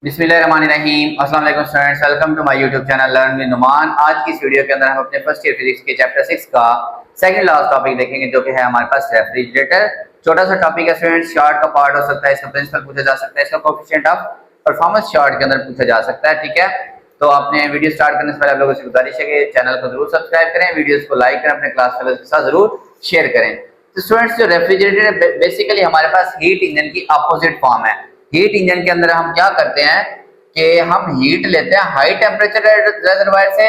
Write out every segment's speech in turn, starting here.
बिस्मिल्लाहिर्रहमानिर्रहीम। अस्सलाम वालेकुम students, welcome to my YouTube channel learn with Numan. आज की इस वीडियो के अंदर हम अपने फर्स्ट ईयर फिजिक्स के चैप्टर 6 का सेकंड लास्ट टॉपिक देखेंगे, जो कि है हमारे पास रेफ्रिजरेटर। छोटा सा टॉपिक है स्टूडेंट्स, चार्ट का पार्ट हो सकता है, इसका प्रिंसिपल पूछा जा सकता है, इसका कोएफिशिएंट ऑफ परफॉर्मेंस चार्ट के अंदर पूछा जा सकता है। ठीक है, तो आपने वीडियो स्टार्ट करने से पहले आप लोगों से गुजारिश है कि चैनल को जरूर सब्सक्राइब करें, वीडियोस को लाइक करें, अपने क्लास फेलोज के साथ जरूर शेयर करें। तो स्टूडेंट्स, जो रेफ्रिजरेटर है बेसिकली हमारे पास हीट इंजन की अपोजिट फॉर्म है। हीट इंजन के अंदर हम क्या करते हैं कि हम हीट लेते हैं हाई टेम्परेचर रेजरवायर से,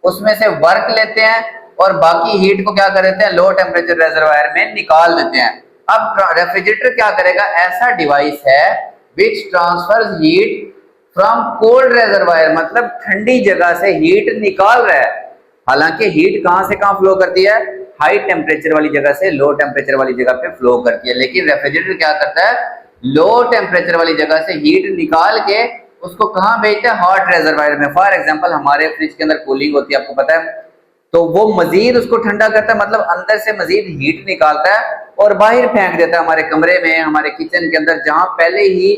उसमें से वर्क लेते हैं और बाकी हीट को क्या कर देते हैं, लो टेम्परेचर रेजरवायर में निकाल देते हैं। अब रेफ्रिजरेटर क्या करेगा, ऐसा डिवाइस है which transfers heat from cold reservoir, मतलब ठंडी जगह से हीट निकाल रहा है। हालांकि हीट कहां से कहां फ्लो करती है, हाई टेम्परेचर वाली जगह से लो टेम्परेचर वाली जगह पे फ्लो करती है, लेकिन रेफ्रिजरेटर क्या करता है, लो टेम्परेचर वाली जगह से हीट निकाल के उसको कहां भेजते हैं, हॉट रेजरवायर में। फॉर एग्जांपल हमारे फ्रिज के अंदर कूलिंग होती है, आपको पता है, तो वो मजीद उसको ठंडा करता है, मतलब अंदर से मजीद हीट निकालता है और बाहर फेंक देता है हमारे कमरे में, हमारे किचन के अंदर, जहां पहले ही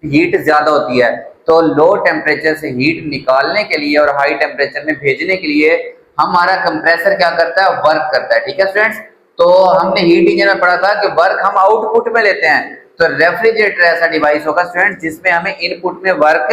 हीट ज्यादा होती है। तो लो टेम्परेचर से हीट निकालने के लिए और हाई टेम्परेचर में भेजने के लिए हमारा कंप्रेसर क्या करता है, वर्क करता है। ठीक है स्टूडेंट्स, तो हमने हीट इंजन में पढ़ा था कि वर्क हम आउटपुट में लेते हैं, तो रेफ्रिजरेटर ऐसा डिवाइस होगा स्टूडेंट्स जिसमें हमें इनपुट में वर्क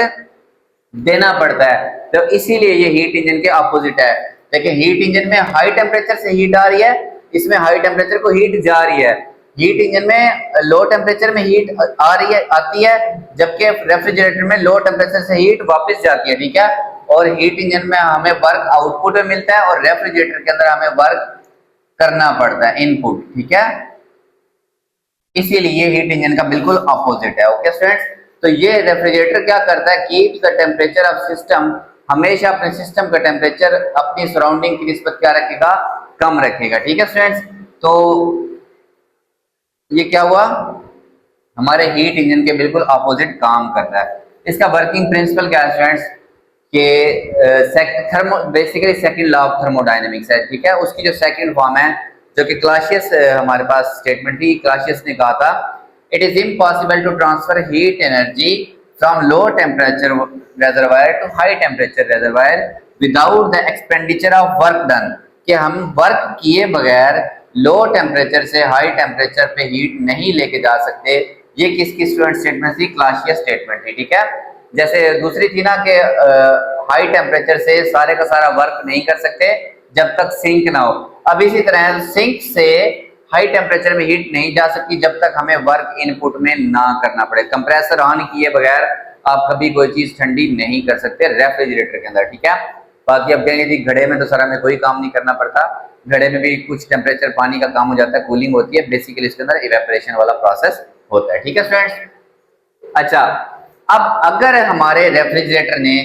देना पड़ता है, तो इसीलिए ये हीट इंजन के अपोजिट है। देखिए हीट इंजन में हाई टेम्परेचर से हीट आ रही है, इसमें हाई टेम्परेचर को हीट जा रही है। हीट इंजन में लो टेम्परेचर में हीट आ रही है, आती है, जबकि रेफ्रिजरेटर में लो टेम्परेचर से हीट वापस जाती है। ठीक है, और हीट इंजन में हमें वर्क आउटपुट में मिलता है और रेफ्रिजरेटर के अंदर हमें वर्क करना पड़ता है, इनपुट। ठीक है, इसीलिए हीट इंजन का बिल्कुल अपोजिट है। ओके स्टूडेंट्स, तो ये रेफ्रिजरेटर क्या करता है, keeps the temperature of system, हमेशा अपने सिस्टम का टेम्परेचर अपनी सराउंडिंग की निस्बत क्या रखेगा, कम रखेगा। ठीक है स्टूडेंट्स, तो ये क्या हुआ, हमारे हीट इंजन के बिल्कुल अपोजिट काम करता है। इसका वर्किंग प्रिंसिपल क्या है स्टूडेंट्स, कि thermo basically second law of thermodynamics है। ठीक है, उसकी जो सेकंड फॉर्म है, जो कि क्लासियस हमारे पास स्टेटमेंट थी, क्लासियस ने कहा था, it is impossible to transfer heat energy from low temperature reservoir to high temperature reservoir without the expenditure of work done, कि हम वर्क किए बगैर लो टेम्परेचर से हाई टेम्परेचर पे हीट नहीं लेके जा सकते। ये किसकी स्टूडेंट स्टेटमेंट थी, क्लासियस स्टेटमेंट थी। ठीक है, जैसे दूसरी थी ना कि हाई टेम्परेचर से सारे का सारा वर्क नहीं कर सकते जब तक सिंक ना हो, अब इसी तरह सिंक से हाई टेम्परेचर में हीट नहीं जा सकती जब तक हमें वर्क इनपुट में ना करना पड़े। कंप्रेसर ऑन किए बगैर आप कभी कोई चीज ठंडी नहीं कर सकते रेफ्रिजरेटर के अंदर। ठीक है, बाकी अब कहेंगे जी घड़े में तो सर हमें कोई काम नहीं करना पड़ता, घड़े में भी कुछ टेम्परेचर पानी का काम हो जाता है, कूलिंग होती है, बेसिकली इसके अंदर इवेपोरेशन वाला प्रोसेस होता है। ठीक है स्टूडेंट्स, अच्छा, अब अगर हमारे रेफ्रिजरेटर ने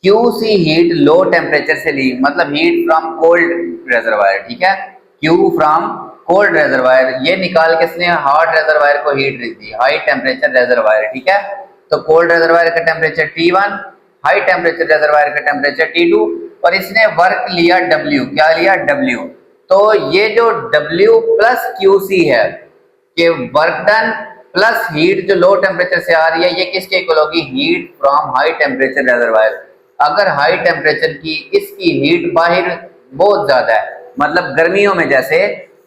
क्यूसी हीट लो टेम्परेचर से ली, मतलब हीट फ्रॉम कोल्ड रेजरवायर, ठीक है, क्यू फ्रॉम कोल्ड रेजरवायर, ये निकाल के इसने हॉट रेजरवायर को हीट दी, हाई टेम्परेचर रेजरवायर। ठीक है, तो कोल्ड रेजरवायर का temperature T1, high temperature reservoir का टेम्परेचर T2, और इसने वर्क लिया W, क्या लिया, W। तो ये जो W प्लस QC है, कि वर्क डन प्लस हीट जो लो टेम्परेचर से आ रही है, ये किसके इक्वल होगी, heat from high temperature reservoir. अगर हाई टेम्परेचर की इसकी हीट बाहर बहुत ज्यादा है, मतलब गर्मियों में जैसे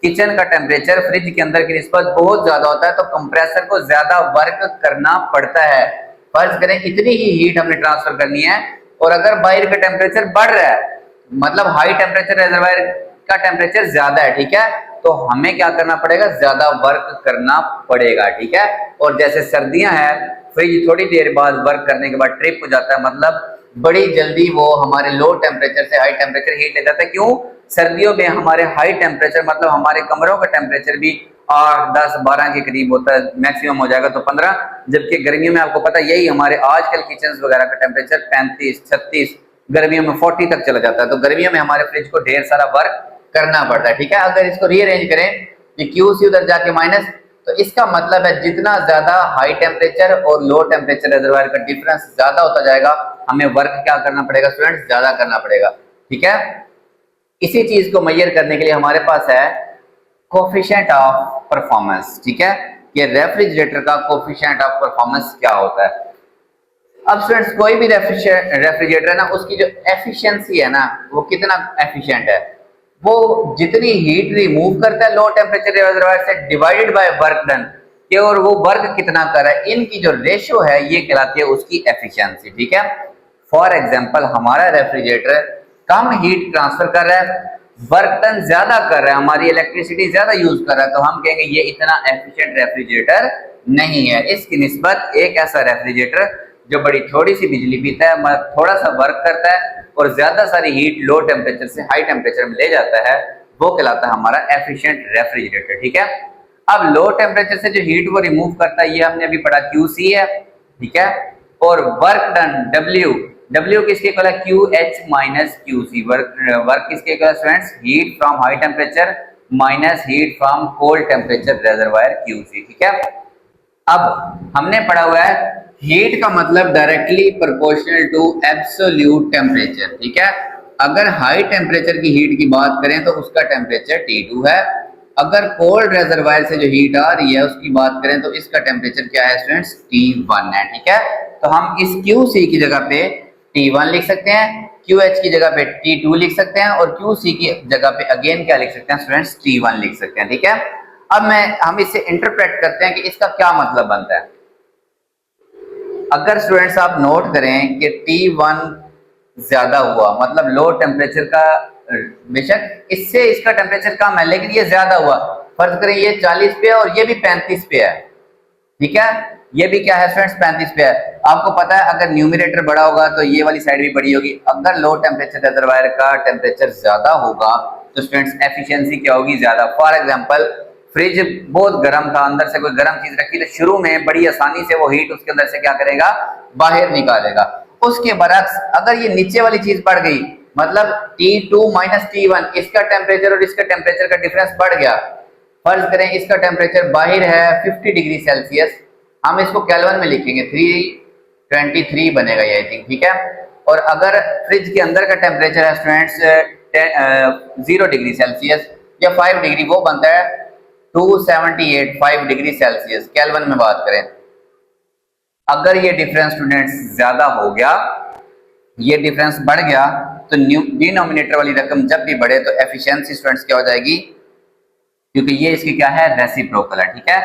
किचन का टेम्परेचर फ्रिज के अंदर की निस्बत बहुत ज्यादा होता है, तो कंप्रेसर को ज्यादा वर्क करना पड़ता है। फर्ज करें इतनी ही हीट हमने ट्रांसफर करनी है, और अगर बाहर का टेम्परेचर बढ़ रहा है, मतलब हाई टेम्परेचर रेजरवायर का टेम्परेचर ज्यादा है, ठीक है, तो हमें क्या करना पड़ेगा, ज्यादा वर्क करना पड़ेगा। ठीक है, और जैसे सर्दियां हैं, फ्रिज थोड़ी देर बाद वर्क करने के बाद ट्रिप हो जाता है, मतलब बड़ी जल्दी वो हमारे लो टेम्परेचर से हाई टेम्परेचर हीट ले जाता है। क्यों, सर्दियों में हमारे हाई टेम्परेचर, मतलब हमारे कमरों का टेम्परेचर भी 8, 10, 12 के करीब होता है, मैक्सिमम हो जाएगा तो 15, जबकि गर्मियों में आपको पता है यही हमारे आजकल किचन वगैरह का टेम्परेचर 35, 36, गर्मियों में 40 तक चला जाता है। तो गर्मियों में हमारे फ्रिज को ढेर सारा वर्क करना पड़ता है। ठीक है, अगर इसको रीअरेंज करें, ये क्यू सी उधर जाके माइनस, तो इसका मतलब है जितना ज्यादा हाई टेम्परेचर और लो टेम्परेचर रिजर्वायर का डिफरेंस ज्यादा होता जाएगा, हमें वर्क क्या करना पड़ेगा स्टूडेंट्स, ज्यादा करना पड़ेगा। ठीक है, इसी चीज को मेजर करने के लिए हमारे पास है कोफिशिएंट ऑफ परफॉर्मेंस। ठीक है, ये रेफ्रिजरेटर का कोफिशिएंट ऑफ परफॉर्मेंस क्या होता है। अब स्टूडेंट्स कोई भी रेफ्रिजरेटर है ना, उसकी जो एफिशिएंसी है ना, वो कितना एफिशिएंट है, वो जितनी हीट रिमूव करता है लो टेम्परेचर रिजर्वायर से डिवाइडेड बाय वर्क डन, कि और वो वर्क कितना कर रहा है, इनकी जो रेशियो है ये कहलाती है उसकी एफिशिएंसी। ठीक है, फॉर एग्जांपल हमारा रेफ्रिजरेटर कम हीट ट्रांसफर कर रहा है, वर्क डन ज्यादा कर रहा है, हमारी इलेक्ट्रिसिटी ज्यादा यूज कर रहा है, तो हम कहेंगे ये इतना एफिशिएंट रेफ्रिजरेटर नहीं है। इसकी निस्बत एक ऐसा रेफ्रिजरेटर जो बड़ी थोड़ी सी बिजली पीता है, थोड़ा सा वर्क करता है और ज्यादा सारी हीट लो टेम्परेचर से हाई टेम्परेचर में ले जाता है, वो कहलाता है हमारा एफिशिएंट रेफ्रिजरेटर। ठीक है, अब लो टेम्परेचर से जो हीट वो रिमूव करता है, ये हमने अभी पढ़ा QC है। ठीक है, और वर्क डन W किसके इक्वल है, QH माइनस QC। वर्क किसके इक्वल है students, heat from high temperature minus heat from cold temperature reservoir QC। ठीक है, अब हमने पढ़ा हुआ है हीट का मतलब directly proportional to absolute temperature. ठीक है, अगर हाई टेम्परेचर की हीट की बात करें तो उसका टेम्परेचर T2 है, अगर कोल्ड रिजर्वायर से जो हीट आ रही है उसकी बात करें तो इसका टेम्परेचर क्या है स्टूडेंट्स, T1 है। ठीक है, तो हम इस QC की जगह पे T1 लिख सकते हैं, QH की जगह पे T2 लिख सकते हैं और QC की जगह पे अगेन क्या लिख सकते हैं स्टूडेंट्स, T1 लिख सकते हैं। ठीक है, अब हम इसे इंटरप्रेट करते हैं कि इसका क्या मतलब बनता है। अगर स्टूडेंट्स आप नोट करें कि T1 ज्यादा हुआ, मतलब लो टेम्परेचर का, बेशक इससे इसका टेम्परेचर कम है लेकिन ये ज्यादा हुआ, फर्ज करें ये 40 पे है और ये भी 35 पे है। ठीक है, ये भी क्या है स्टूडेंट्स, 35 पे है। आपको पता है अगर न्यूमरेटर बड़ा होगा तो ये वाली साइड भी बड़ी होगी। अगर लो टेम्परेचर रिजर्वायर का टेम्परेचर ज्यादा होगा तो स्टूडेंट्स एफिशिएंसी क्या होगी, ज्यादा। फॉर एग्जांपल फ्रिज बहुत गर्म था, अंदर से कोई गर्म चीज रखी तो शुरू में बड़ी आसानी से वो हीट उसके अंदर से क्या करेगा, बाहर निकालेगा। उसके बरक्स अगर ये नीचे वाली चीज बढ़ गई, मतलब T2 माइनस T1, इसका टेम्परेचर और इसका टेम्परेचर का डिफरेंस बढ़ गया। फर्ज करें इसका टेम्परेचर बाहर है 50 डिग्री सेल्सियस, हम इसको केल्विन में लिखेंगे, 323 बनेगा ये, आई थिंक। ठीक है, और अगर फ्रिज के अंदर का टेम्परेचर है स्टूडेंट्स 0 डिग्री सेल्सियस या 5 डिग्री, वो बनता है 278 5 डिग्री सेल्सियस केल्विन में बात करें। अगर ये डिफरेंस स्टूडेंट्स ज्यादा हो गया, ये डिफरेंस बढ़ गया, तो डिनोमिनेटर वाली रकम जब भी बढ़े तो एफिशिएंसी स्टूडेंट्स क्या हो जाएगी, क्योंकि ये इसकी क्या है, रेसिप्रोकल है। ठीक है,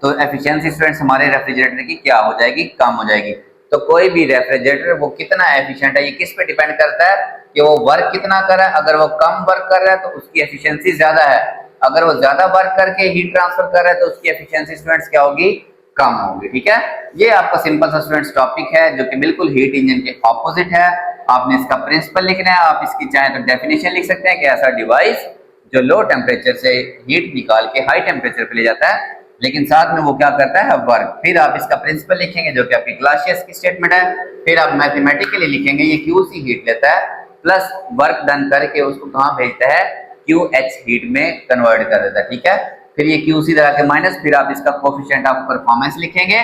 तो एफिशिएंसी स्टूडेंट्स हमारे रेफ्रिजरेटर की क्या हो जाएगी, कम हो जाएगी। तो कोई भी रेफ्रिजरेटर वो कितना एफिशिएंट है, ये किस पे डिपेंड करता है कि वो वर्क कितना कर रहा है। अगर वो कम वर्क कर रहा है तो उसकी एफिशिएंसी ज्यादा है, अगर वो ज्यादा वर्क करके हीट ट्रांसफर कर रहा है तो उसकी एफिशिएंसी स्टूडेंट्स क्या होगी, कम होगी। ठीक है, ये आपका सिंपल सा स्टूडेंट्स टॉपिक है जो कि बिल्कुल हीट इंजन के ऑपोजिट है। आपने इसका प्रिंसिपल लिखना है, आप इसकी चाहे तो डेफिनेशन लिख सकते हैं कि ऐसा डिवाइस जो लो टेम्परेचर से हीट निकाल के हाई टेम्परेचर पे ले जाता है, लेकिन साथ में वो क्या करता है, वर्क। फिर आप इसका प्रिंसिपल लिखेंगे जो कि आपकी क्लासियस की स्टेटमेंट है। फिर आप मैथमेटिकली लिखेंगे ये QC हीट लेता है प्लस वर्क डन करके उसको कहाँ भेजता है, QH हीट में कन्वर्ट कर देता है। ठीक है, फिर ये QC लगा के माइनस, फिर आप इसका कोफिशिएंट ऑफ परफॉर्मेंस लिखेंगे,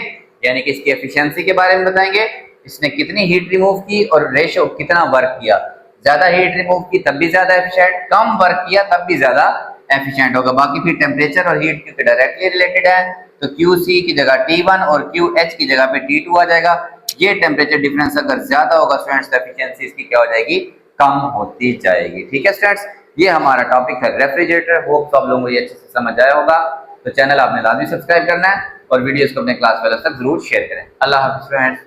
यानी कि इसकी एफिशिएंसी के बारे में बताएंगे, इसने कितनी हीट रिमूव की और रेशो कितना वर्क किया। ज्यादा हीट रिमूव की तब भी ज्यादा एफिशिएंट, कम वर्क किया तब भी ज्यादा एफिशिएंट होगा। बाकी फिर टेम्परेचर और हीट क्योंकि डायरेक्टली रिलेटेड है, तो QC की जगह T1 और QH की जगह पे T2 आ जाएगा। ये टेम्परेचर डिफरेंस अगर ज्यादा होगा स्टूडेंट्स तो एफिशिएंसी इसकी क्या हो जाएगी, कम होती जाएगी। ठीक है स्टूडेंट्स, ये हमारा टॉपिक है रेफ्रिजरेटर। होप आप लोगों को ये अच्छे से समझ आया होगा। तो चैनल आपने लाजमी सब्सक्राइब करना है और वीडियोस को अपने क्लास वालों तक जरूर शेयर करें। अल्लाह हाफिज़ फ्रेंड्स।